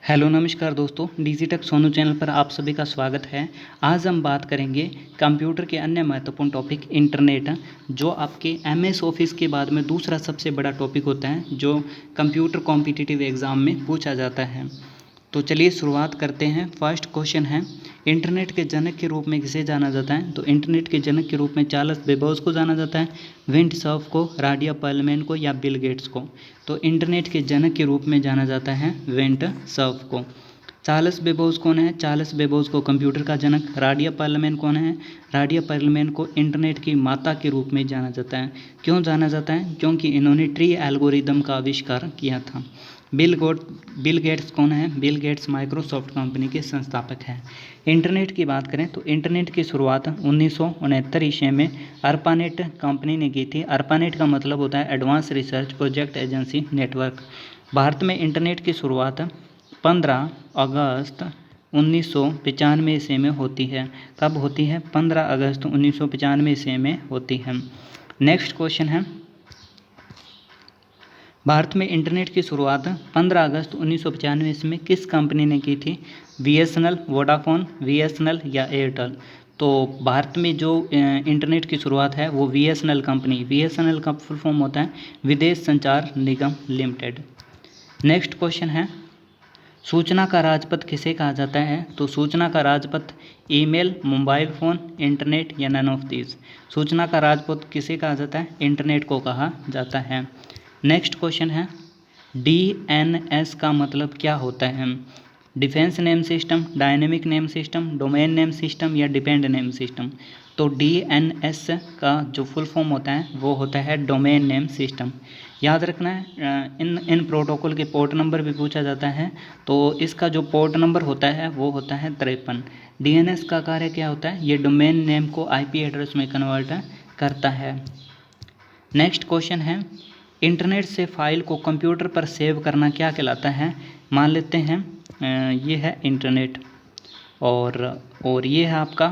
Hello नमस्कार दोस्तों, Digitek Sonu channel पर आप सभी का स्वागत है। आज हम बात करेंगे कंप्यूटर के अन्य महत्वपूर्ण टॉपिक इंटरनेट, जो आपके एमएस ऑफिस के बाद में दूसरा सबसे बड़ा टॉपिक होता है, जो कंप्यूटर कॉम्पिटिटिव एग्ज़ाम में पूछा जाता है। तो चलिए शुरुआत करते हैं। फर्स्ट क्वेश्चन है, इंटरनेट के जनक के रूप में किसे जाना जाता है? तो इंटरनेट के जनक के रूप में चार्ल्स बेबोज को जाना जाता है, विंट सर्फ को, राडिया पर्लमैन को या बिल गेट्स को? तो इंटरनेट के जनक के रूप में जाना जाता है विंट सर्फ को। चार्ल्स बेबोज कौन है? चार्ल्स बेबोज को कंप्यूटर का जनक। राडिया पर्लमैन कौन है? राडिया पर्लमैन को इंटरनेट की माता के रूप में जाना जाता है। क्यों जाना जाता है? क्योंकि इन्होंने ट्री एल्गोरिदम का आविष्कार किया था। बिल गेट्स कौन है? बिल गेट्स माइक्रोसॉफ्ट कंपनी के संस्थापक हैं। इंटरनेट की बात करें तो इंटरनेट की शुरुआत 1969 ईस्वी में अर्पानेट कंपनी ने की थी। अर्पानेट का मतलब होता है advance research project agency network. Bharat में इंटरनेट की शुरुआत 15 अगस्त 1995 ईस्वी में होती है। कब होती है? 15 अगस्त 1995 ईस्वी में होती है। नेक्स्ट क्वेश्चन है, भारत में इंटरनेट की शुरुआत 15 अगस्त 1995 ईस्वी में किस कंपनी ने की थी? बीएसएनएल, वोडाफोन, बीएसएनएल या एयरटेल? तो भारत में जो इंटरनेट की शुरुआत है वो बीएसएनएल कंपनी, बीएसएनएल का फुल फॉर्म होता है विदेश संचार निगम लिमिटेड। नेक्स्ट क्वेश्चन है, सूचना का राजपथ किसे कहा जाता है? तो सूचना का Rajpath email, mobile phone, internet या नन ऑफ दीज? सूचना का राजपथ किसे कहा जाता है? इंटरनेट को कहा जाता है। नेक्स्ट क्वेश्चन है, डीएनएस का मतलब क्या होता है? Defence name system, dynamic name system, domain name system या डिपेंड नेम सिस्टम? तो डीएनएस का जो फुल फॉर्म होता है वो होता है डोमेन नेम सिस्टम। याद रखना है, इन प्रोटोकॉल के पोर्ट नंबर भी पूछा जाता है। तो इसका जो पोर्ट नंबर होता है वो होता है 53। डीएनएस का कार्य क्या होता है? ये डोमेन नेम को आईपी एड्रेस में कन्वर्ट करता है। नेक्स्ट क्वेश्चन है, इंटरनेट से फाइल को कंप्यूटर पर सेव करना क्या कहलाता है? मान लेते हैं ये है इंटरनेट और ये है आपका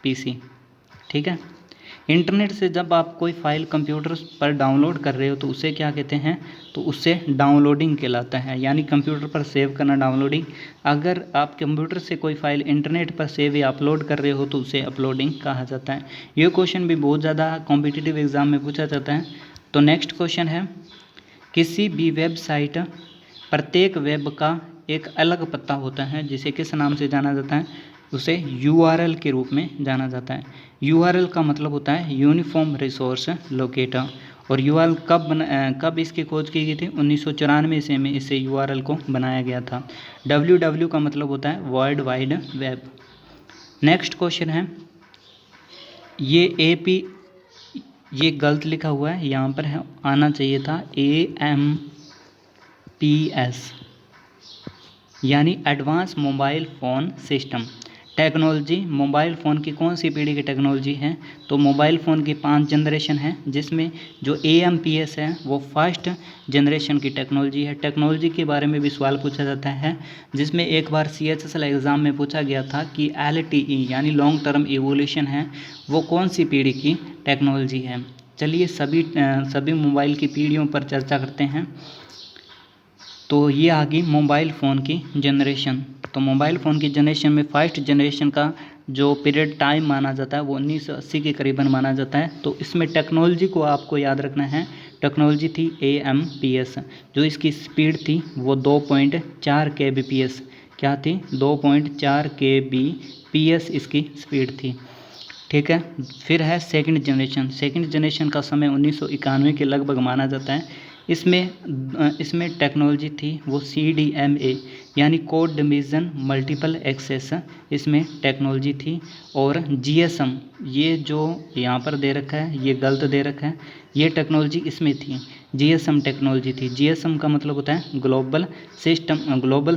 पीसी, ठीक है। इंटरनेट से जब आप कोई फाइल कंप्यूटर पर डाउनलोड कर रहे हो तो उसे क्या कहते हैं? तो उससे डाउनलोडिंग कहलाता है, यानी कंप्यूटर पर सेव करना डाउनलोडिंग। अगर आप कंप्यूटर से कोई फाइल इंटरनेट पर सेव या अपलोड कर रहे हो तो उसे अपलोडिंग कहा जाता है। ये क्वेश्चन भी बहुत ज़्यादा कॉम्पिटिटिव एग्जाम में पूछा जाता है। तो नेक्स्ट क्वेश्चन है, किसी भी वेबसाइट प्रत्येक वेब का एक अलग पता होता है जिसे किस नाम से जाना जाता है? उसे यूआरएल के रूप में जाना जाता है। यूआरएल का मतलब होता है यूनिफॉर्म रिसोर्स लोकेटर। और यूआरएल कब इसकी खोज की गई थी? 1994 ईस्वी में इसे यूआरएल को बनाया गया था। डब्ल्यू का मतलब होता है world wide web. Next question है, ये गलत लिखा हुआ है, यहाँ पर है आना चाहिए था AMPS, यानी advance mobile phone system. Technology, mobile phone की कौन सी पीढ़ी की टेक्नोलॉजी है? तो मोबाइल फ़ोन की 5 जनरेशन है, जिसमें जो AMPS है वो फर्स्ट जनरेशन की टेक्नोलॉजी है। टेक्नोलॉजी के बारे में भी सवाल पूछा जाता है, जिसमें एक बार CHSL एग्ज़ाम में पूछा गया था कि LTE यानी लॉन्ग टर्म इवोल्यूशन है, वो कौन सी पीढ़ी की टेक्नोलॉजी है? चलिए सभी मोबाइल की पीढ़ियों पर चर्चा करते हैं। तो ये आ गई मोबाइल फ़ोन की जनरेशन। तो मोबाइल फ़ोन की जनरेशन में फर्स्ट जनरेशन का जो पीरियड टाइम माना जाता है वो 1980 के करीबन माना जाता है। तो इसमें टेक्नोलॉजी को आपको याद रखना है, टेक्नोलॉजी थी AMPS। जो इसकी स्पीड थी वो 2.4 kbps। क्या थी? 2.4 kbps इसकी स्पीड थी, ठीक है। फिर है सेकंड जनरेशन का समय 1991 के लगभग माना जाता है। इसमें टेक्नोलॉजी थी वो CDMA यानी कोड डिवीज़न मल्टीपल एक्सेस, इसमें टेक्नोलॉजी थी। और GSM, ये जो यहाँ पर दे रखा है ये गलत दे रखा है, ये टेक्नोलॉजी इसमें थी, GSM टेक्नोलॉजी थी। GSM का मतलब होता है ग्लोबल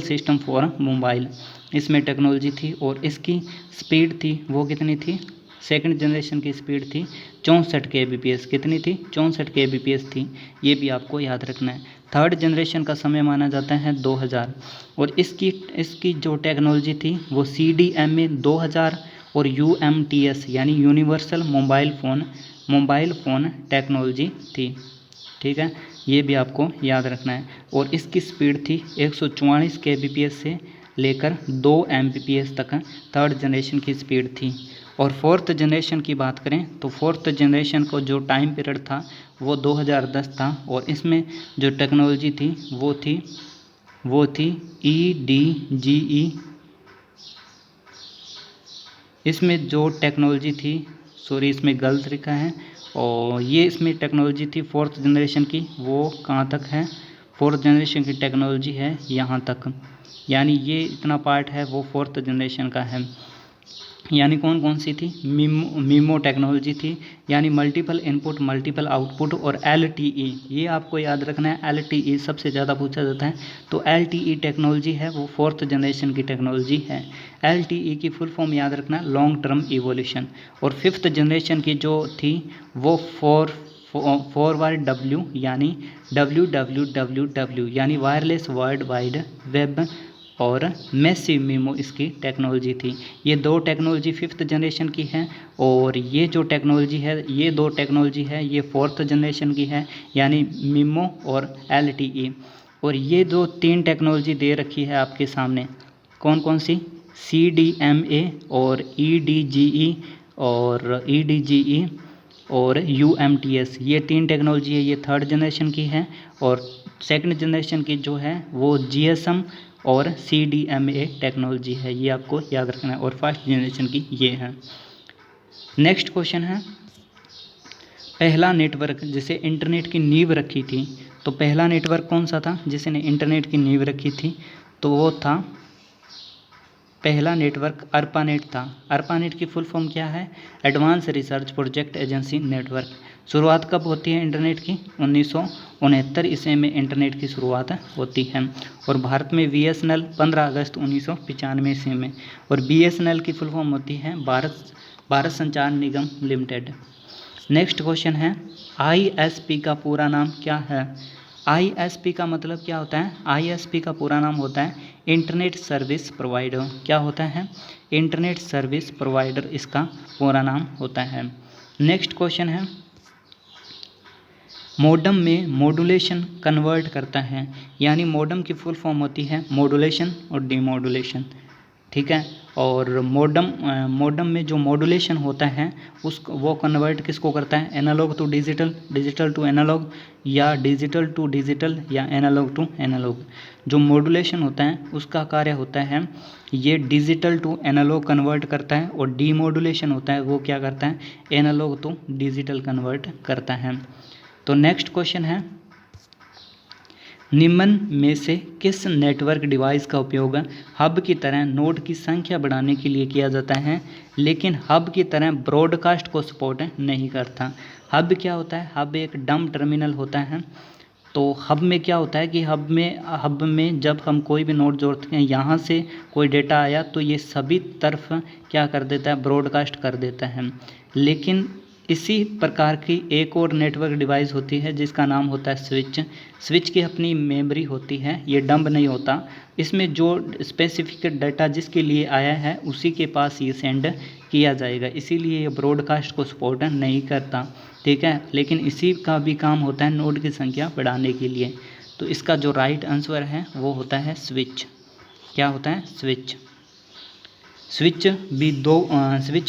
सिस्टम फॉर मोबाइल, इसमें टेक्नोलॉजी थी। और इसकी स्पीड थी वो कितनी थी? सेकंड जनरेशन की स्पीड थी 64 kbps। कितनी थी? 64 kbps थी। ये भी आपको याद रखना है। थर्ड जनरेशन का समय माना जाता है 2000। और इसकी जो टेक्नोलॉजी थी वो CDMA 2000 और UMTS यानी यूनिवर्सल मोबाइल फ़ोन टेक्नोलॉजी थी, ठीक है। ये भी आपको याद रखना है। और इसकी स्पीड थी 144 kbps से लेकर 2 Mbps तक थर्ड जनरेशन की स्पीड थी। और फोर्थ जनरेशन की बात करें तो फोर्थ जनरेशन को जो टाइम पीरियड था वो 2010 था। और इसमें जो टेक्नोलॉजी थी वो थी EDGE। इसमें जो टेक्नोलॉजी थी, सॉरी इसमें गलत लिखा है, और ये इसमें टेक्नोलॉजी थी फोर्थ जनरेशन की, वो कहाँ तक है, फोर्थ जनरेशन की टेक्नोलॉजी है यहाँ तक, यानी ये इतना पार्ट है वो फोर्थ जनरेशन का है। यानी कौन कौन सी थी, मीमो टेक्नोलॉजी थी, यानी मल्टीपल इनपुट मल्टीपल आउटपुट, और LTE, ये आपको याद रखना है, LTE सबसे ज़्यादा पूछा जाता है। तो LTE टेक्नोलॉजी है वो फोर्थ जनरेशन की टेक्नोलॉजी है। LTE की फुल फॉर्म याद रखना, लॉन्ग टर्म इवोल्यूशन। और फिफ्थ जनरेशन की जो थी वो फॉरवर्ड W, यानी WWWW, यानी वायरलेस वर्ल्ड वाइड वेब, और मैसिव मीमो इसकी टेक्नोलॉजी थी। ये दो टेक्नोलॉजी फिफ्थ जनरेशन की है, और ये जो टेक्नोलॉजी है, ये दो टेक्नोलॉजी है, ये फोर्थ जनरेशन की है, यानी मीमो और LTE। और ये जो तीन टेक्नोलॉजी दे रखी है आपके सामने, कौन कौन सी, CDMA और EDGE और UMTS, ये तीन टेक्नोलॉजी है, ये थर्ड जनरेशन की है। और सेकंड जनरेशन की जो है वो GSM और CDMA टेक्नोलॉजी है, ये आपको याद रखना है। और फर्स्ट जनरेशन की ये है। नेक्स्ट क्वेश्चन है, पहला नेटवर्क जिसे इंटरनेट की नींव रखी थी, तो पहला नेटवर्क कौन सा था जिसने इंटरनेट की नींव रखी थी, तो वो था, पहला नेटवर्क ARPANET था। ARPANET की फुल फॉर्म क्या है, advance research project agency network. शुरुआत कब होती है इंटरनेट की, 1969 ईस्वी में इंटरनेट की शुरुआत होती है। और भारत में BSNL 15 अगस्त 1995 ईस्वी में। और BSNL की फुल फॉर्म होती है भारत संचार निगम लिमिटेड। नेक्स्ट क्वेश्चन है, ISP का पूरा नाम क्या है। ISP का मतलब क्या होता है, ISP का पूरा नाम होता है इंटरनेट सर्विस प्रोवाइडर। क्या होता है, इंटरनेट सर्विस प्रोवाइडर इसका पूरा नाम होता है। नेक्स्ट क्वेश्चन है, मॉडम में मॉड्यूलेशन कन्वर्ट करता है, यानी मॉडम की फुल फॉर्म होती है मॉड्यूलेशन और डीमॉड्यूलेशन, ठीक है। और मॉडम में जो मॉड्यूलेशन होता है वो कन्वर्ट किसको करता है, analogue to digital, digital to analogue, या डिजिटल टू डिजिटल, या एनालॉग टू एनालॉग। जो मॉड्यूलेशन होता है उसका कार्य होता है ये डिजिटल टू एनालॉग कन्वर्ट करता है, और डीमॉड्यूलेशन होता है वो क्या करता है, एनालॉग टू डिजिटल कन्वर्ट करता है। तो नेक्स्ट क्वेश्चन है, निम्न में से किस नेटवर्क डिवाइस का उपयोग हब की तरह नोड की संख्या बढ़ाने के लिए किया जाता है, लेकिन हब की तरह ब्रॉडकास्ट को सपोर्ट नहीं करता। हब क्या होता है, हब एक डम टर्मिनल होता है। तो हब में क्या होता है कि हब में जब हम कोई भी नोड जोड़ते हैं, यहाँ से कोई डेटा आया तो ये सभी तरफ क्या कर देता है, ब्रॉडकास्ट कर देता है। लेकिन इसी प्रकार की एक और नेटवर्क डिवाइस होती है जिसका नाम होता है स्विच। स्विच की अपनी मेमोरी होती है, ये डंब नहीं होता। इसमें जो स्पेसिफिक डाटा जिसके लिए आया है उसी के पास ये सेंड किया जाएगा, इसीलिए ये ब्रॉडकास्ट को सपोर्ट नहीं करता, ठीक है। लेकिन इसी का भी काम होता है नोड की संख्या बढ़ाने के लिए। तो इसका जो राइट आंसर है वो होता है स्विच। क्या होता है, स्विच। स्विच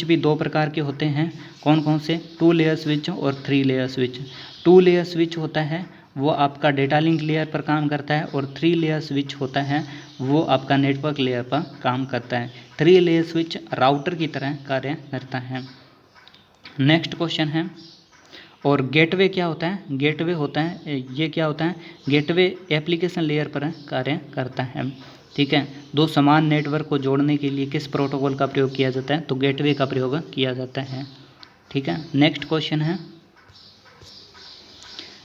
भी दो प्रकार के होते हैं, कौन कौन से, 2 लेयर स्विच और 3 लेयर स्विच। 2 लेयर स्विच होता है वो आपका डेटा लिंक लेयर पर काम करता है, और 3 लेयर स्विच होता है वो आपका नेटवर्क लेयर पर काम करता है। 3 लेयर स्विच राउटर की तरह कार्य करता है। नेक्स्ट क्वेश्चन है, और गेटवे क्या होता है, गेटवे होता है, ये क्या होता है, गेटवे एप्लीकेशन लेयर पर कार्य करता है, ठीक है। दो समान नेटवर्क को जोड़ने के लिए किस प्रोटोकॉल का प्रयोग किया जाता है, तो गेटवे का प्रयोग किया जाता है, ठीक है। नेक्स्ट क्वेश्चन है,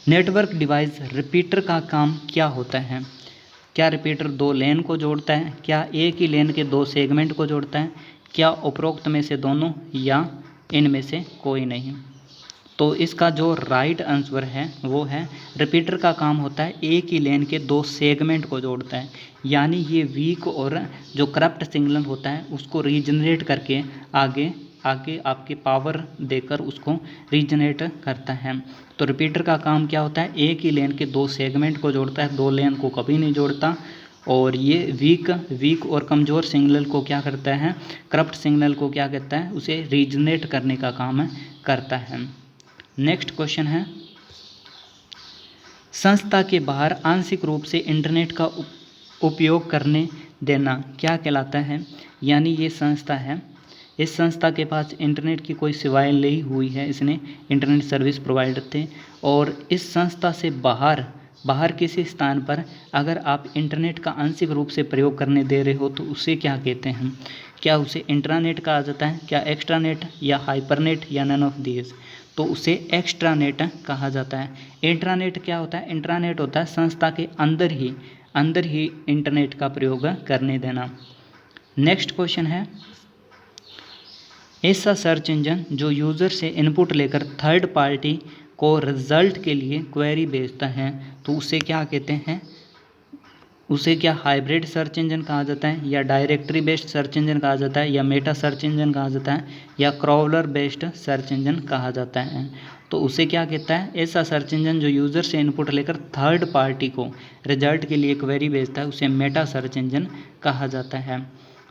नेटवर्क डिवाइस रिपीटर का काम क्या होता है। क्या रिपीटर 2 लेन को जोड़ता है, क्या एक ही लेन के 2 सेगमेंट को जोड़ता है, क्या उपरोक्त में से दोनों, या इनमें से कोई नहीं। तो इसका जो राइट आंसर है वो है, रिपीटर का काम होता है एक ही लेन के 2 सेगमेंट को जोड़ता है, यानी ये वीक और जो करप्ट सिग्नल होता है उसको रीजनरेट करके आगे आगे आपके पावर देकर उसको रीजनरेट करता है। तो रिपीटर का काम क्या होता है, एक ही लेन के दो सेगमेंट को जोड़ता है, दो लेन को कभी नहीं जोड़ता। और ये वीक और कमज़ोर सिग्नल को क्या करता है, करप्ट सिग्नल को क्या कहता है, उसे रीजनरेट करने का काम करता है। नेक्स्ट क्वेश्चन है, संस्था के बाहर आंशिक रूप से इंटरनेट का उपयोग करने देना क्या कहलाता है। यानी ये संस्था है, इस संस्था के पास इंटरनेट की कोई सेवाएं ली हुई है, इसने इंटरनेट सर्विस प्रोवाइडर थे, और इस संस्था से बाहर किसी स्थान पर अगर आप इंटरनेट का आंशिक रूप से प्रयोग करने दे रहे हो तो उसे क्या कहते हैं। क्या उसे इंट्रानेट कहा जाता है, क्या एक्स्ट्रानेट या हाइपरनेट या नन ऑफ दीज। तो उसे एक्स्ट्रानेट कहा जाता है। इंट्रानेट क्या होता है, इंट्रानेट होता है संस्था के अंदर ही इंटरनेट का प्रयोग करने देना। नेक्स्ट क्वेश्चन है, ऐसा सर्च इंजन जो यूज़र से इनपुट लेकर थर्ड पार्टी को रिजल्ट के लिए क्वेरी भेजता है तो उसे क्या कहते हैं। उसे क्या हाइब्रिड सर्च इंजन कहा जाता है, या डायरेक्टरी बेस्ड सर्च इंजन कहा जाता है, या मेटा सर्च इंजन कहा जाता है, या क्रॉलर बेस्ड सर्च इंजन कहा जाता है। तो उसे क्या कहता है, ऐसा सर्च इंजन जो यूज़र से इनपुट लेकर थर्ड पार्टी को रिजल्ट के लिए क्वेरी भेजता है उसे मेटा सर्च इंजन कहा जाता है।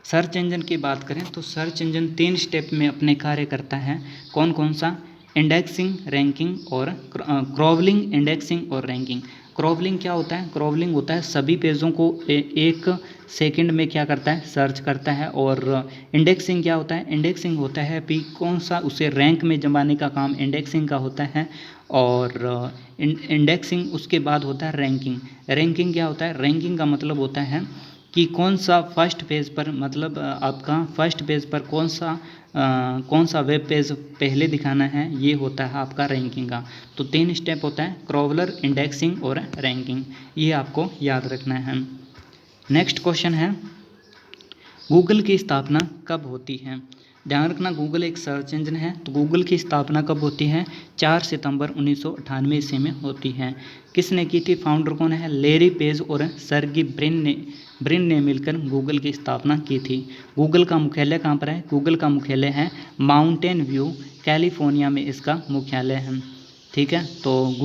सर्च इंजन की बात करें तो सर्च इंजन 3 स्टेप में अपने कार्य करता है। कौन कौन सा, इंडेक्सिंग, रैंकिंग और क्रॉवलिंग। इंडेक्सिंग और रैंकिंग। क्रॉवलिंग क्या होता है, क्रॉवलिंग होता है सभी पेजों को एक सेकंड में क्या करता है, सर्च करता है। और इंडेक्सिंग क्या होता है, इंडेक्सिंग होता है कि कौन सा उसे रैंक में जमाने का काम इंडेक्सिंग का होता है। और इंडेक्सिंग उसके बाद होता है रैंकिंग। रैंकिंग क्या होता है, रैंकिंग का मतलब होता है कि कौन सा फर्स्ट पेज पर, मतलब आपका फर्स्ट पेज पर कौन सा वेब पेज पहले दिखाना है, ये होता है आपका रैंकिंग का। तो 3 स्टेप होता है, क्रॉवलर, इंडेक्सिंग और रैंकिंग, ये आपको याद रखना है। नेक्स्ट क्वेश्चन है, गूगल की स्थापना कब होती है। ध्यान रखना, गूगल एक सर्च इंजन है, तो गूगल की स्थापना कब होती है, 4 सितंबर 1998 ईस्वी में होती है। किसने की थी, फाउंडर कौन है, लेरी पेज और सर्गी ब्रिन ने मिलकर गूगल की स्थापना की थी। गूगल का मुख्यालय कहाँ पर है, गूगल का मुख्यालय है माउंटेन व्यू, कैलिफोर्निया में इसका मुख्यालय है। ठीक है, तो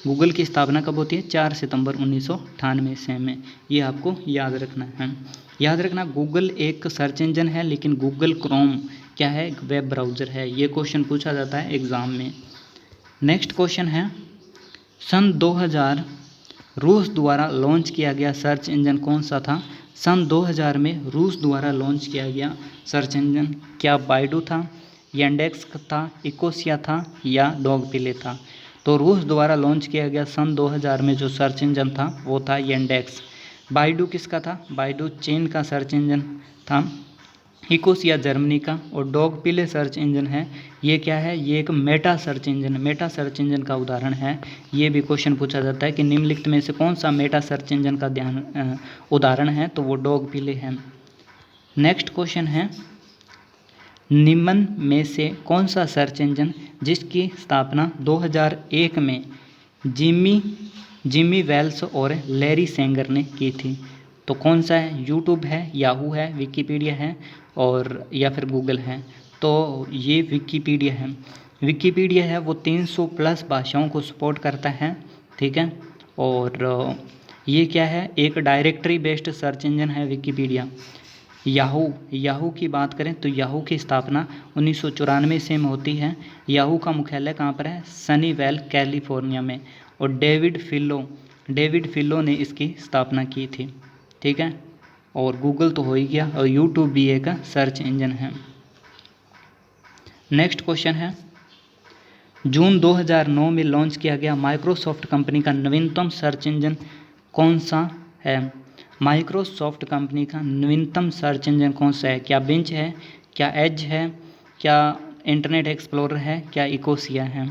गूगल की स्थापना कब होती है, 4 सितंबर 1998 ईस्वी में, ये आपको याद रखना है। याद रखना, गूगल एक सर्च इंजन है लेकिन गूगल क्रोम क्या है, एक वेब ब्राउज़र है। ये क्वेश्चन पूछा जाता है एग्ज़ाम में। नेक्स्ट क्वेश्चन है, सन 2000 रूस द्वारा लॉन्च किया गया सर्च इंजन कौन सा था। सन 2000 में रूस द्वारा लॉन्च किया गया सर्च इंजन क्या बाइडू था, यांडेक्स था, इकोसिया था, या डॉगपिले था। तो रूस द्वारा लॉन्च किया गया सन 2000 में जो सर्च इंजन था वो था यांडेक्स। बाइडू किसका था, बाइडू चीन का सर्च इंजन था, इकोसिया जर्मनी का, और डॉगपिले सर्च इंजन है, ये क्या है, ये एक मेटा सर्च इंजन का उदाहरण है। ये भी क्वेश्चन पूछा जाता है कि निम्नलिखित में से कौन सा मेटा सर्च इंजन का उदाहरण है, तो वो डॉगपिले है। नेक्स्ट क्वेश्चन है, निम्न में से कौन सा सर्च इंजन जिसकी स्थापना 2001 में जिमी वेल्स और लैरी सेंगर ने की थी। तो कौन सा है, यूट्यूब है, याहू है, विकिपीडिया है, और या फिर गूगल है। तो ये विकिपीडिया है। विकिपीडिया है वो 300 प्लस भाषाओं को सपोर्ट करता है। ठीक है, और ये क्या है, एक डायरेक्टरी बेस्ड सर्च इंजन है विकिपीडिया। याहू की बात करें तो याहू की स्थापना 1994 से में होती है। याहू का मुख्यालय कहाँ पर है, सनीवेल कैलिफोर्निया में, और डेविड फिलो ने इसकी स्थापना की थी। ठीक है, और गूगल तो हो ही गया, और यूट्यूब भी एक सर्च इंजन है। नेक्स्ट क्वेश्चन है, जून 2009 में लॉन्च किया गया माइक्रोसॉफ्ट कंपनी का नवीनतम सर्च इंजन कौन सा है। माइक्रोसॉफ्ट कंपनी का नवीनतम सर्च इंजन कौन सा है, क्या बिंच है, क्या एज है, क्या इंटरनेट एक्सप्लोरर है, क्या इकोसिया है।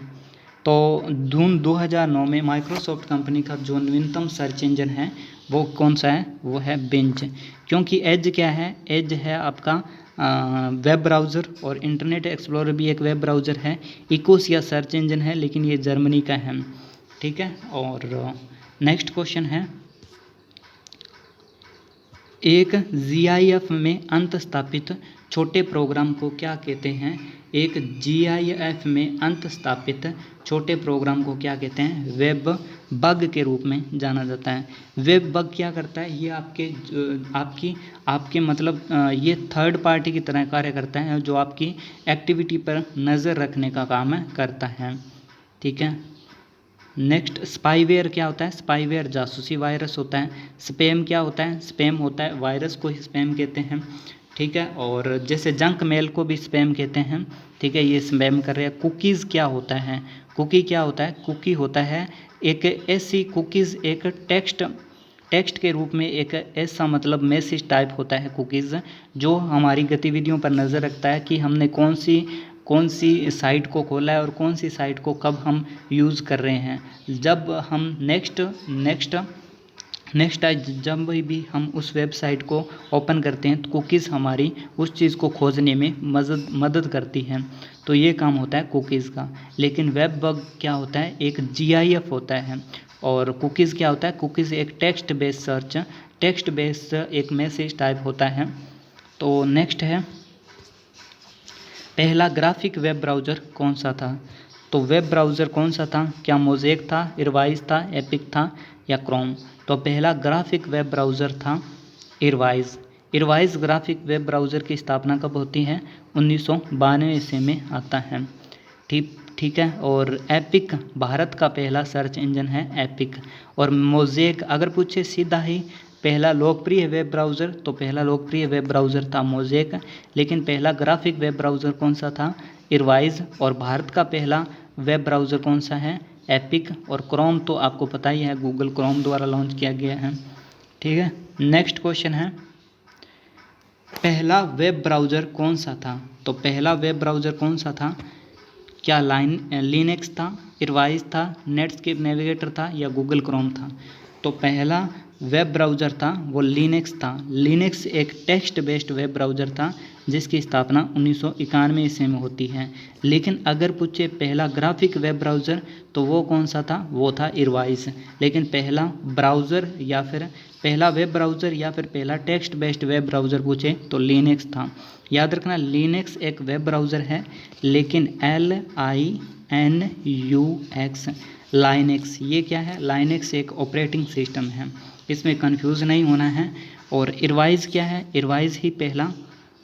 तो जून 2009 में माइक्रोसॉफ्ट कंपनी का जो नवीनतम सर्च इंजन है वो कौन सा है, वो है बिंच। क्योंकि एज क्या है, एज है आपका वेब ब्राउज़र, और इंटरनेट एक्सप्लोरर भी एक वेब ब्राउज़र है। इकोसिया सर्च इंजन है लेकिन ये जर्मनी का है। ठीक है, और नेक्स्ट क्वेश्चन है, एक GIF में अंत स्थापित छोटे प्रोग्राम को क्या कहते हैं? एक GIF में अंत स्थापित छोटे प्रोग्राम को क्या कहते हैं? वेब बग के रूप में जाना जाता है। वेब बग क्या करता है? ये आपके मतलब ये थर्ड पार्टी की तरह कार्य करता है, जो आपकी एक्टिविटी पर नज़र रखने का काम करता है। ठीक है। नेक्स्ट, स्पाईवेयर क्या होता है? स्पाईवेयर जासूसी वायरस होता है। स्पैम क्या होता है? स्पैम होता है वायरस को ही स्पैम कहते हैं। ठीक है। और जैसे जंक मेल को भी स्पैम कहते हैं। ठीक है, ये स्पैम कर रहे हैं। कुकीज़ क्या होता है? कुकी क्या होता है? कुकी होता है एक ऐसी कुकीज़, एक टेक्स्ट के रूप में एक ऐसा मतलब मैसेज टाइप होता है कुकीज़, जो हमारी गतिविधियों पर नज़र रखता है कि हमने कौन सी साइट को खोला है और कौन सी साइट को कब हम यूज़ कर रहे हैं। जब हम नेक्स्ट जब भी हम उस वेबसाइट को ओपन करते हैं तो कुकीज़ हमारी उस चीज़ को खोजने में मदद करती हैं। तो ये काम होता है कुकीज़ का। लेकिन वेब बग क्या होता है? एक GIF होता है। और कुकीज़ क्या होता है? कुकीज़ एक टेक्स्ट बेस्ड एक मैसेज टाइप होता है। तो नेक्स्ट है, पहला ग्राफिक वेब ब्राउज़र कौन सा था? तो वेब ब्राउज़र कौन सा था? क्या मोज़ेक था, इरवाइज़ था, एपिक था या क्रोम? तो पहला ग्राफिक वेब ब्राउज़र था इरवाइज़। इरवाइज़ ग्राफिक वेब ब्राउज़र की स्थापना कब होती है? 1992 ईस्वी में आता है। ठीक है। और एपिक भारत का पहला सर्च इंजन है एपिक। और मोज़ेक अगर पूछे सीधा ही पहला लोकप्रिय वेब ब्राउज़र, तो पहला लोकप्रिय वेब ब्राउज़र था मोज़ेक। लेकिन पहला ग्राफिक वेब ब्राउज़र कौन सा था? इरवाइज़। और भारत का पहला वेब ब्राउज़र कौन सा है? एपिक। और क्रोम तो आपको पता ही है, गूगल क्रोम द्वारा लॉन्च किया गया है। ठीक है। नेक्स्ट क्वेश्चन है, पहला वेब ब्राउज़र कौन सा था? तो पहला वेब ब्राउज़र कौन सा था? क्या लिनक्स था, इरवाइज़ था, नेटस्केप नेविगेटर था या गूगल क्रोम था? तो पहला वेब ब्राउज़र था वो लिनक्स था। लिनक्स एक टेक्स्ट बेस्ड वेब ब्राउज़र था जिसकी स्थापना 1991 ईस्वी में होती है। लेकिन अगर पूछे पहला ग्राफिक वेब ब्राउज़र तो वो कौन सा था? वो था इरवाइज़। लेकिन पहला ब्राउज़र या फिर पहला वेब ब्राउज़र या फिर पहला टेक्स्ट बेस्ड वेब ब्राउज़र पूछे तो लिनक्स था। याद रखना, लिनक्स एक वेब ब्राउज़र है, लेकिन LINUX लाइनेक्स, ये क्या है? लाइनेक्स एक ऑपरेटिंग सिस्टम है, इसमें कंफ्यूज नहीं होना है। और इरवाइज़ क्या है? इरवाइज़ ही पहला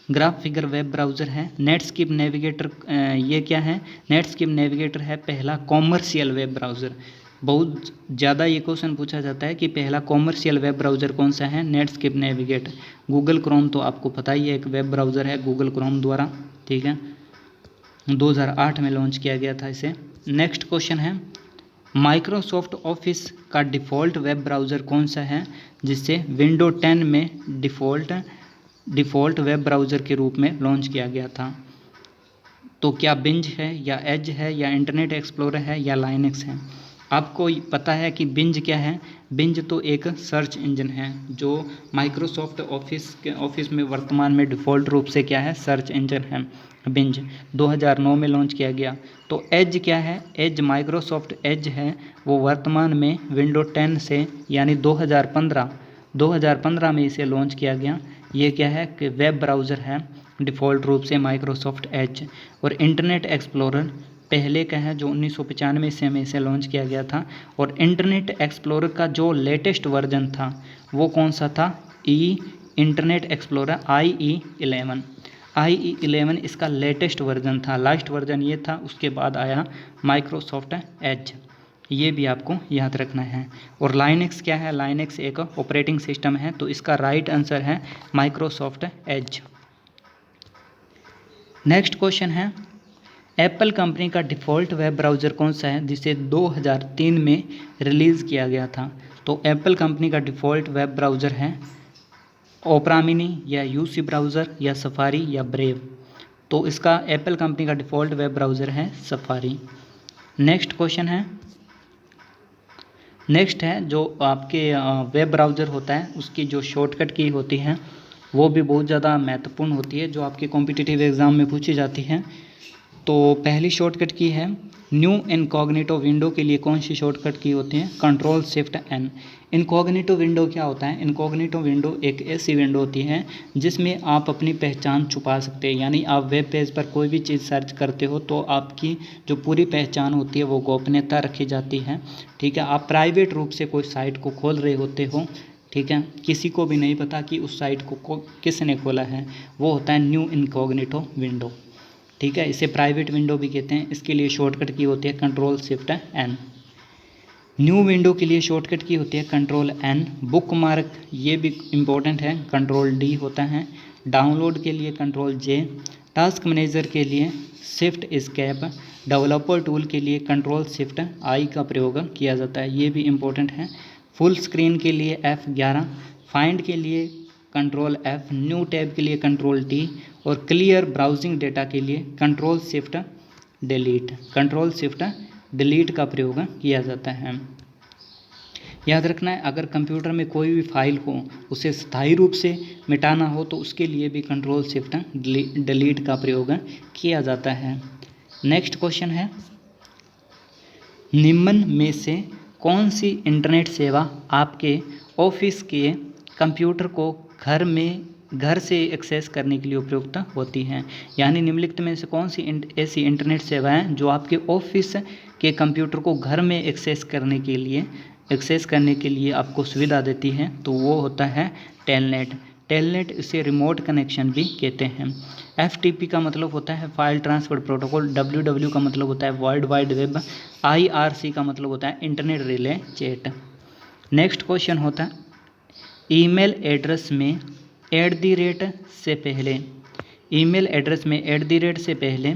ग्राफिकल वेब ब्राउज़र है। नेटस्केप नेविगेटर ये क्या है? नेटस्केप नेविगेटर है पहला कॉमर्शियल वेब ब्राउज़र। बहुत ज़्यादा ये क्वेश्चन पूछा जाता है कि पहला कॉमर्शियल वेब ब्राउज़र कौन सा है? Netscape navigator. गूगल क्रोम तो आपको पता ही है, एक वेब ब्राउज़र है गूगल क्रोम द्वारा। ठीक है, 2008 में लॉन्च किया गया था इसे। नेक्स्ट क्वेश्चन है, माइक्रोसॉफ्ट ऑफिस का डिफ़ॉल्ट वेब ब्राउज़र कौन सा है जिसे विंडो 10 में डिफ़ॉल्ट वेब ब्राउज़र के रूप में लॉन्च किया गया था? तो क्या बिंज है या एज है या इंटरनेट एक्सप्लोरर है या लाइनेक्स है? आपको पता है कि बिंज क्या है? बिंज तो एक सर्च इंजन है जो माइक्रोसॉफ्ट ऑफिस में वर्तमान में डिफ़ॉल्ट रूप से क्या है? सर्च इंजन है बिंज। 2009 में लॉन्च किया गया। तो एज क्या है? एज माइक्रोसॉफ्ट एज है, वो वर्तमान में विंडो 10 से यानी 2015 में इसे लॉन्च किया गया। ये क्या है कि वेब ब्राउज़र है डिफ़ॉल्ट रूप से माइक्रोसॉफ्ट एज। और इंटरनेट एक्सप्लोरर पहले का है जो 1995 ईस्वी में इसे लॉन्च किया गया था। और इंटरनेट एक्सप्लोरर का जो लेटेस्ट वर्जन था वो कौन सा था? इंटरनेट एक्सप्लोरर IE11 इसका लेटेस्ट वर्जन था। लास्ट वर्जन ये था, उसके बाद आया माइक्रोसॉफ्ट एज। ये भी आपको याद रखना है। और लाइनेक्स क्या है? लाइनेक्स एक ऑपरेटिंग सिस्टम है, तो इसका राइट आंसर है माइक्रोसॉफ्ट एज। नेक्स्ट क्वेश्चन है, एप्पल कंपनी का डिफ़ॉल्ट वेब ब्राउज़र कौन सा है जिसे 2003 में रिलीज़ किया गया था? तो एप्पल कंपनी का डिफ़ॉल्ट वेब ब्राउज़र है ओपेरा मिनी या UC ब्राउज़र या सफारी या ब्रेव। तो इसका एप्पल कंपनी का डिफ़ॉल्ट वेब ब्राउज़र है सफारी। नेक्स्ट क्वेश्चन है, जो आपके वेब ब्राउज़र होता है उसकी जो शॉर्टकट की होती है वो भी बहुत ज़्यादा महत्वपूर्ण होती है, जो आपके कॉम्पिटिटिव एग्ज़ाम में पूछी जाती है। तो पहली शॉर्टकट की है न्यू इनकॉग्निटो विंडो के लिए कौन सी शॉर्टकट की होती है, control shift N. Incognito window क्या होता है, इनकॉग्निटो विंडो एक ऐसी विंडो होती है जिसमें आप अपनी पहचान छुपा सकते हैं, यानी आप वेब पेज पर कोई भी चीज़ सर्च करते हो तो आपकी जो पूरी पहचान होती है वो गोपनीयता रखी जाती है। ठीक है, आप प्राइवेट रूप से कोई साइट को खोल रहे होते हो, ठीक है, किसी को भी नहीं पता कि उस साइट को किसने खोला है, वो होता है न्यू इनकॉग्निटो विंडो। ठीक है, इसे प्राइवेट विंडो भी कहते हैं। इसके लिए शॉर्टकट की होती है control shift N. New window के लिए शॉर्टकट की होती है कंट्रोल एन। बुक मार्क ये भी इम्पोर्टेंट है, कंट्रोल डी होता है। डाउनलोड के लिए कंट्रोल जे। टास्क मैनेजर के लिए शिफ्ट एस्केप। डेवलपर टूल के लिए कंट्रोल शिफ्ट आई का प्रयोग किया जाता है, ये भी इम्पोर्टेंट है। फुल स्क्रीन के लिए F11। फाइंड के लिए कंट्रोल F। न्यू टैब के लिए कंट्रोल टी। और क्लियर ब्राउजिंग डेटा के लिए control shift delete, control shift delete का प्रयोग किया जाता है। याद रखना है, अगर कंप्यूटर में कोई भी फाइल हो उसे स्थायी रूप से मिटाना हो तो उसके लिए भी कंट्रोल शिफ्ट डिलीट का प्रयोग किया जाता है। नेक्स्ट क्वेश्चन है, निम्न में से कौन सी इंटरनेट सेवा आपके ऑफिस के कंप्यूटर को घर से एक्सेस करने के लिए उपयुक्त होती हैं, यानी निम्नलिखित में से कौन सी ऐसी इंटरनेट सेवाएं जो आपके ऑफिस के कंप्यूटर को घर में एक्सेस करने के लिए आपको सुविधा देती है, तो वो होता है टेलनेट। टेलनेट इसे रिमोट कनेक्शन भी कहते हैं। FTP का मतलब होता है फाइल ट्रांसफर प्रोटोकॉल। WW का मतलब होता है वर्ल्ड वाइड वेब। IRC का मतलब होता है internet relay chat. Next question होता है, ईमेल एड्रेस में @ से पहले, ईमेल एड्रेस में @ से पहले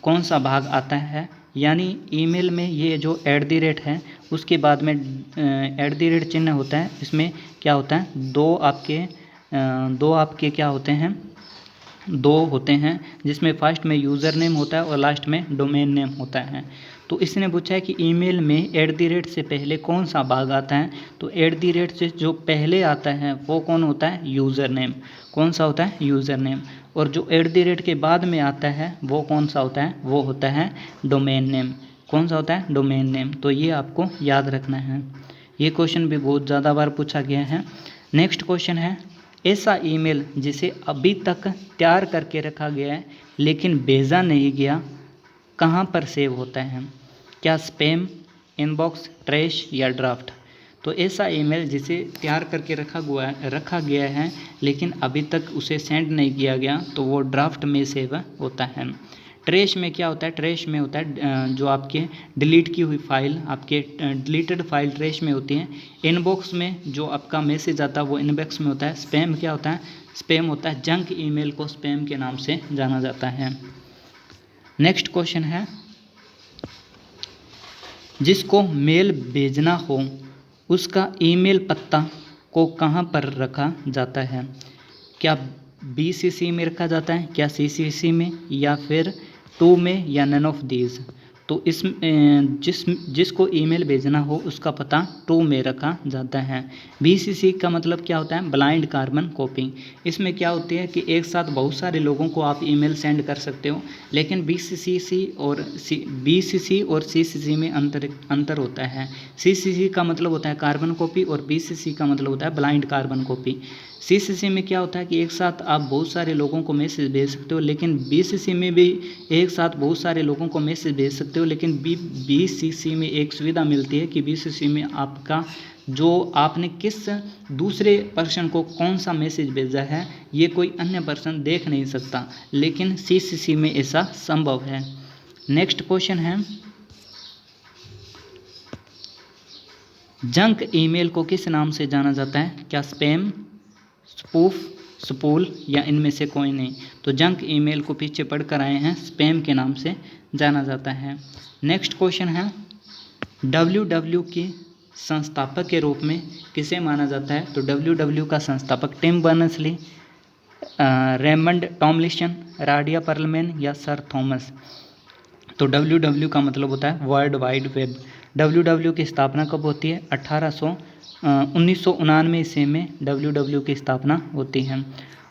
कौन सा भाग आता है, यानी ईमेल में ये जो @ है उसके बाद में @ चिन्ह होता है। इसमें क्या होता है, दो आपके क्या होते हैं, दो होते हैं, जिसमें फर्स्ट में यूज़र नेम होता है और लास्ट में डोमेन नेम होता है। तो इसने पूछा है कि ईमेल में @ से पहले कौन सा भाग आता है, तो @ से जो पहले आता है वो कौन होता है, यूज़र नेम। कौन सा होता है, यूज़र नेम। और जो @ के बाद में आता है वो कौन सा होता है, वो होता है डोमेन नेम। कौन सा होता है, डोमेन नेम। तो ये आपको याद रखना है, ये क्वेश्चन भी बहुत ज़्यादा बार पूछा गया है। नेक्स्ट क्वेश्चन है, ऐसा ईमेल जिसे अभी तक तैयार करके रखा गया है लेकिन भेजा नहीं गया, कहाँ पर सेव होता है, क्या स्पैम, इनबॉक्स, ट्रैश या ड्राफ्ट। तो ऐसा ईमेल जिसे तैयार करके रखा गया है लेकिन अभी तक उसे सेंड नहीं किया गया, तो वो ड्राफ्ट में सेव होता है। ट्रैश में क्या होता है, ट्रैश में होता है जो आपके डिलीट की हुई फाइल, आपके डिलीटेड फाइल ट्रैश में होती है। इनबॉक्स में जो आपका मैसेज आता है वो इनबॉक्स में होता है। स्पैम क्या होता है, स्पैम होता है जंक ईमेल को स्पैम के नाम से जाना जाता है। नेक्स्ट क्वेश्चन है, जिसको मेल भेजना हो उसका ईमेल पता को कहाँ पर रखा जाता है, क्या BCC में रखा जाता है, क्या CCC में, या फिर 2 में, या नन ऑफ दीज। तो जिसको ईमेल भेजना हो उसका पता 2 में रखा जाता है। BCC का मतलब क्या होता है, ब्लाइंड कार्बन कॉपी। इसमें क्या होती है कि एक साथ बहुत सारे लोगों को आप ईमेल सेंड कर सकते हो, लेकिन BCC और CCC में अंतर होता है। CCC का मतलब होता है कार्बन कॉपी और BCC का मतलब होता है ब्लाइंड कार्बन कॉपी। CCC में क्या होता है कि एक साथ आप बहुत सारे लोगों को मैसेज भेज सकते हो, लेकिन BCC में भी एक साथ बहुत सारे लोगों को मैसेज भेज सकते हो, लेकिन BCC में एक सुविधा मिलती है कि BCC में आपका जो आपने किस दूसरे पर्सन को कौन सा मैसेज भेजा है ये कोई अन्य पर्सन देख नहीं सकता, लेकिन CCC में ऐसा संभव है। नेक्स्ट क्वेश्चन है, जंक ईमेल को किस नाम से जाना जाता है, क्या स्पैम, स्पूफ, स्पूल, या इनमें से कोई नहीं। तो जंक ईमेल को पीछे पढ़कर आए हैं, स्पैम के नाम से जाना जाता है। नेक्स्ट क्वेश्चन है, WW के संस्थापक के रूप में किसे माना जाता है, तो WW का संस्थापक Tim Berners-Lee, Raymond Tomlinson, Radia Perlman, या सर थॉमस। तो WW का मतलब होता है वर्ल्ड वाइड वेब। WW की स्थापना कब होती है, 1999 ईस्वी में WW की स्थापना होती है।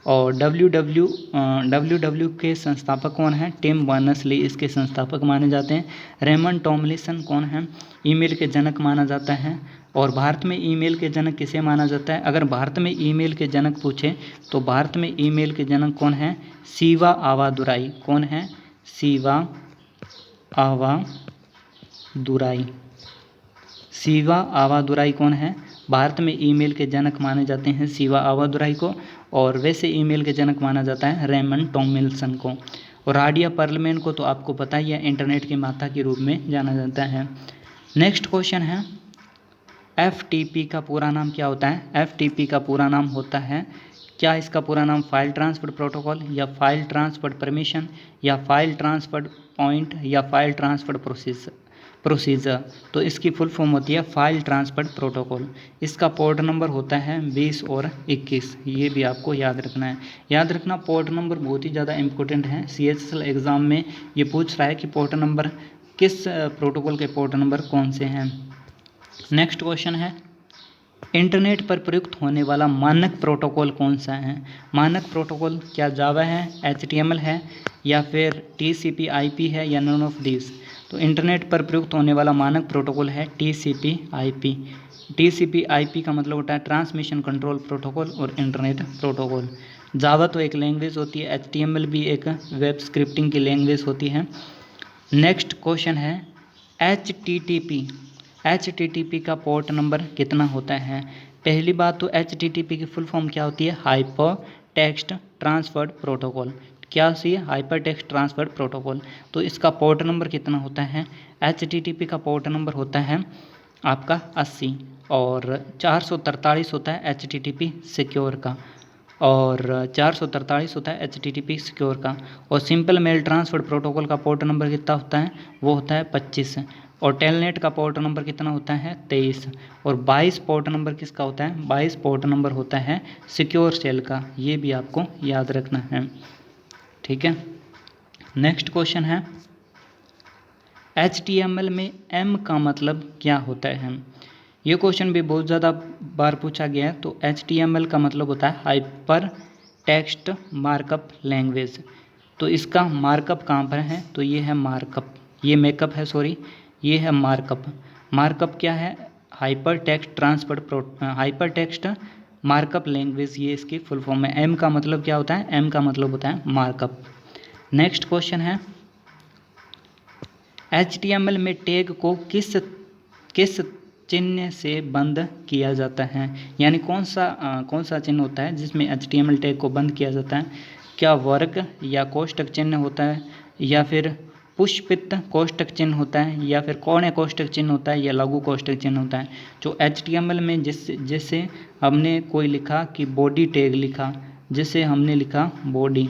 और डब्ल्यू के संस्थापक कौन हैं? टिम बर्नर्स-ली इसके संस्थापक माने जाते हैं। रेमंड टॉमलिंसन कौन है? ईमेल के जनक माना जाता है। और भारत में ईमेल के जनक किसे माना जाता है? अगर भारत में ईमेल के जनक पूछे तो भारत में ईमेल के जनक कौन है? शिवा आवादुराई। कौन है? शिवा आवादुराई। शिवा आवादुराई कौन है? भारत में ईमेल के जनक माने जाते हैं शिवा आवादुराई को। और वैसे ईमेल के जनक माना जाता है रेमंड टॉमलिंसन को। और आडिया पर्लमैन को तो आपको पता ही है, इंटरनेट की माता के रूप में जाना जाता है। नेक्स्ट क्वेश्चन है, FTP का पूरा नाम क्या होता है? FTP का पूरा नाम होता है, क्या इसका पूरा नाम फाइल ट्रांसफर प्रोटोकॉल या फाइल ट्रांसफर परमिशन या फाइल ट्रांसफर पॉइंट या फाइल ट्रांसफर प्रोसीजर? तो इसकी फुल फॉर्म होती है फाइल ट्रांसफर प्रोटोकॉल। इसका पोर्ट नंबर होता है 20 और 21। ये भी आपको याद रखना है। याद रखना, पोर्ट नंबर बहुत ही ज़्यादा इंपॉर्टेंट है। CHSL एग्ज़ाम में ये पूछ रहा है कि पोर्ट नंबर किस प्रोटोकॉल के पोर्ट नंबर कौन से हैं। नेक्स्ट क्वेश्चन है, इंटरनेट पर प्रयुक्त होने वाला मानक प्रोटोकॉल कौन सा है? मानक प्रोटोकॉल क्या जावा है, HTML है या फिर TCP/IP है या नन ऑफ दिस? तो इंटरनेट पर प्रयुक्त होने वाला मानक प्रोटोकॉल है TCP/IP। TCP/IP का मतलब होता है ट्रांसमिशन कंट्रोल प्रोटोकॉल और इंटरनेट प्रोटोकॉल। जावा तो एक लैंग्वेज होती है, HTML भी एक वेब स्क्रिप्टिंग की लैंग्वेज होती है। नेक्स्ट क्वेश्चन है, HTTP का पोर्ट नंबर कितना होता है? पहली बात तो HTTP की फुल फॉर्म क्या होती है? Hyper text transfer protocol. क्या होती है? Hyper text transfer protocol. तो इसका पोर्ट नंबर कितना होता है? HTTP का पोर्ट नंबर होता है आपका 80 और 443 होता है HTTP सिक्योर का, और 443 होता है HTTP सिक्योर का। और सिंपल मेल ट्रांसफर प्रोटोकॉल का पोर्ट नंबर कितना होता है? वो होता है 25। और टेलनेट का पोर्ट नंबर कितना होता है? 23। और 22 पोर्ट नंबर किसका होता है? 22 पोर्ट नंबर होता है सिक्योर सेल का। ये भी आपको याद रखना है, ठीक है। नेक्स्ट क्वेश्चन है, HTML में M का मतलब क्या होता है? ये क्वेश्चन भी बहुत ज़्यादा बार पूछा गया है। तो HTML का मतलब होता है हाइपर टेक्स्ट मार्कअप लैंग्वेज। तो इसका मार्कअप कहाँ पर है? तो ये है मार्कअप, ये मेकअप है, सॉरी, ये है मार्कअप। मार्कअप क्या है? हाइपर टेक्स्ट मार्कअप लैंग्वेज, ये इसकी फुल फॉर्म है। M का मतलब क्या होता है? M का मतलब होता है मार्कअप। नेक्स्ट क्वेश्चन है, HTML में टैग को किस चिन्ह से बंद किया जाता है? यानी कौन सा चिन्ह होता है जिसमें HTML टैग को बंद किया जाता है? क्या वर्ग या कोष्टक चिन्ह होता है, या फिर पुष्पित कोष्टक चिन्ह होता है, या फिर कोणे कोष्टक चिन्ह होता है, या लघु कोष्टक चिन्ह होता है? जो HTML में जैसे हमने कोई लिखा कि बॉडी टैग लिखा, जैसे हमने लिखा बॉडी,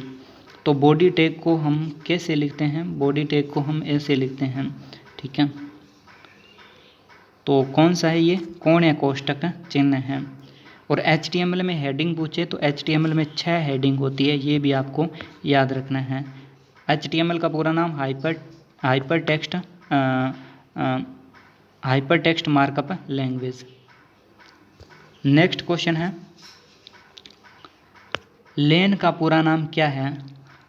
तो बॉडी टैग को हम कैसे लिखते हैं? बॉडी टैग को हम ऐसे लिखते हैं, ठीक है। तो कौन सा है ये? कोण कोष्टक चिन्ह है। और HTML में हेडिंग पूछे तो HTML में 6 हेडिंग होती है, ये भी आपको याद रखना है। HTML का पूरा नाम hyper text markup language. Next question है, लेन का पूरा नाम क्या है?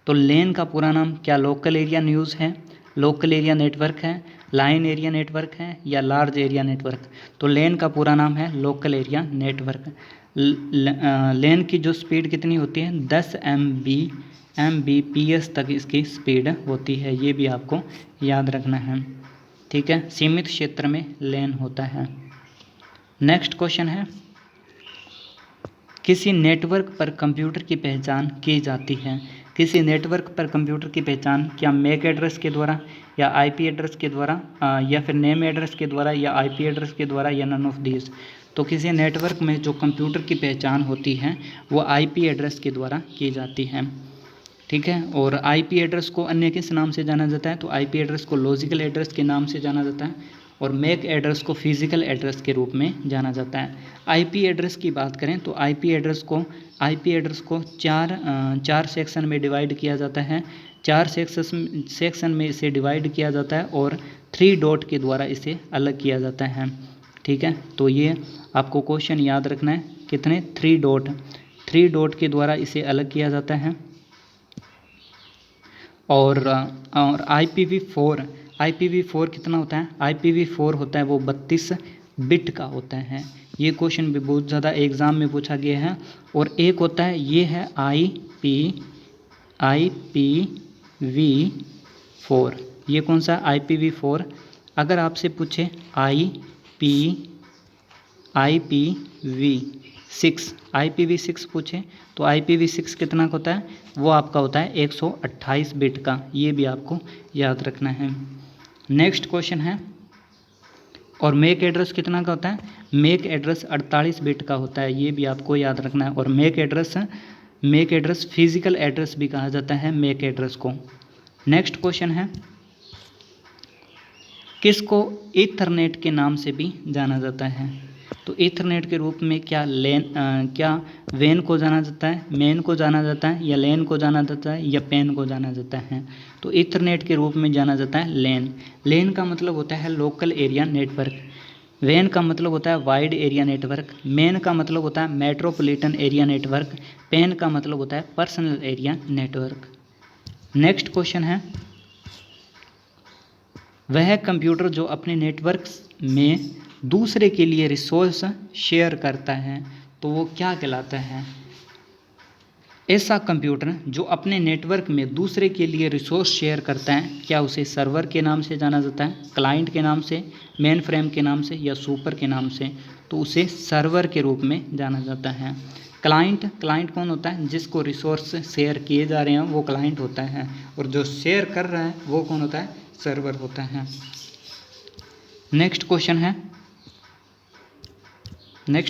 तो लेन का पूरा नाम क्या लोकल एरिया न्यूज़ है, लोकल एरिया नेटवर्क है, लाइन एरिया नेटवर्क है, या लार्ज एरिया नेटवर्क? तो लेन का पूरा नाम है लोकल एरिया नेटवर्क। लेन की जो स्पीड कितनी होती है? 10 Mbps तक इसकी स्पीड होती है, ये भी आपको याद रखना है, ठीक है। सीमित क्षेत्र में लेन होता है। नेक्स्ट क्वेश्चन है, किसी नेटवर्क पर कंप्यूटर की पहचान की जाती है? किसी नेटवर्क पर कंप्यूटर की पहचान क्या मैक एड्रेस के द्वारा, या IP एड्रेस के द्वारा, या फिर नेम एड्रेस के द्वारा, या IP एड्रेस के द्वारा, या नन ऑफ दिस? तो किसी नेटवर्क में जो कंप्यूटर की पहचान होती है वो IP एड्रेस के द्वारा की जाती है, ठीक है। और IP एड्रेस को अन्य किस नाम से जाना जाता है? तो IP एड्रेस को लॉजिकल एड्रेस के नाम से जाना जाता है, और मैक एड्रेस को फिजिकल एड्रेस के रूप में जाना जाता है। IP एड्रेस की बात करें तो IP एड्रेस को चार सेक्शन में डिवाइड किया जाता है। 4 सेक्शन में इसे डिवाइड किया जाता है और 3 डॉट के द्वारा इसे अलग किया जाता है, ठीक है। तो ये आपको क्वेश्चन याद रखना है, कितने? 3 3 डॉट के द्वारा इसे अलग किया जाता है। और IPv4 कितना होता है? IPv4 होता है वो 32 बिट का होता है। ये क्वेश्चन भी बहुत ज़्यादा एग्ज़ाम में पूछा गया है। और एक होता है, ये है IPv4। ये कौन सा? IPv4। अगर आपसे पूछे IPv6 पूछे तो IPv6 कितना का होता है? वो आपका होता है 128 बिट का। ये भी आपको याद रखना है। नेक्स्ट क्वेश्चन है, और मैक एड्रेस कितना का होता है? मैक एड्रेस 48 बिट का होता है। ये भी आपको याद रखना है। और मैक एड्रेस फिजिकल एड्रेस भी कहा जाता है मैक एड्रेस को। नेक्स्ट क्वेश्चन है, किसको ईथरनेट के नाम से भी जाना जाता है? तो ईथरनेट के रूप में क्या वैन को जाना जाता है, मैन को जाना जाता है, या लैन को जाना जाता है, या पैन को जाना जाता है? तो ईथरनेट के रूप में जाना जाता है लैन। लैन का मतलब होता है लोकल एरिया नेटवर्क। वैन का मतलब होता है वाइड एरिया नेटवर्क। मैन का मतलब होता है मेट्रोपॉलिटन एरिया नेटवर्क। पैन का मतलब होता है personal area network. Next question है, वह कंप्यूटर जो अपने नेटवर्क में दूसरे के लिए रिसोर्स शेयर करता है तो वो क्या कहलाता है? ऐसा कंप्यूटर जो अपने नेटवर्क में दूसरे के लिए रिसोर्स शेयर करता है, क्या उसे सर्वर के नाम से जाना जाता है, क्लाइंट के नाम से, मेन फ्रेम के नाम से, या सुपर के नाम से? तो उसे सर्वर के रूप में जाना जाता है। क्लाइंट कौन होता है? जिसको रिसोर्स शेयर किए जा रहे हैं वो क्लाइंट होता है, और जो शेयर कर रहा है वो कौन होता है? सर्वर होता है। नेक्स्ट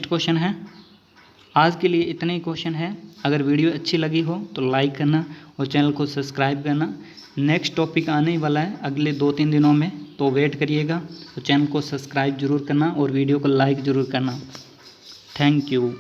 क्वेश्चन है, आज के लिए इतने ही क्वेश्चन है। अगर वीडियो अच्छी लगी हो तो लाइक करना और चैनल को सब्सक्राइब करना। नेक्स्ट टॉपिक आने वाला है अगले 2-3 दिनों में, तो वेट करिएगा। तो चैनल को सब्सक्राइब जरूर करना और वीडियो को लाइक ज़रूर करना। Thank you.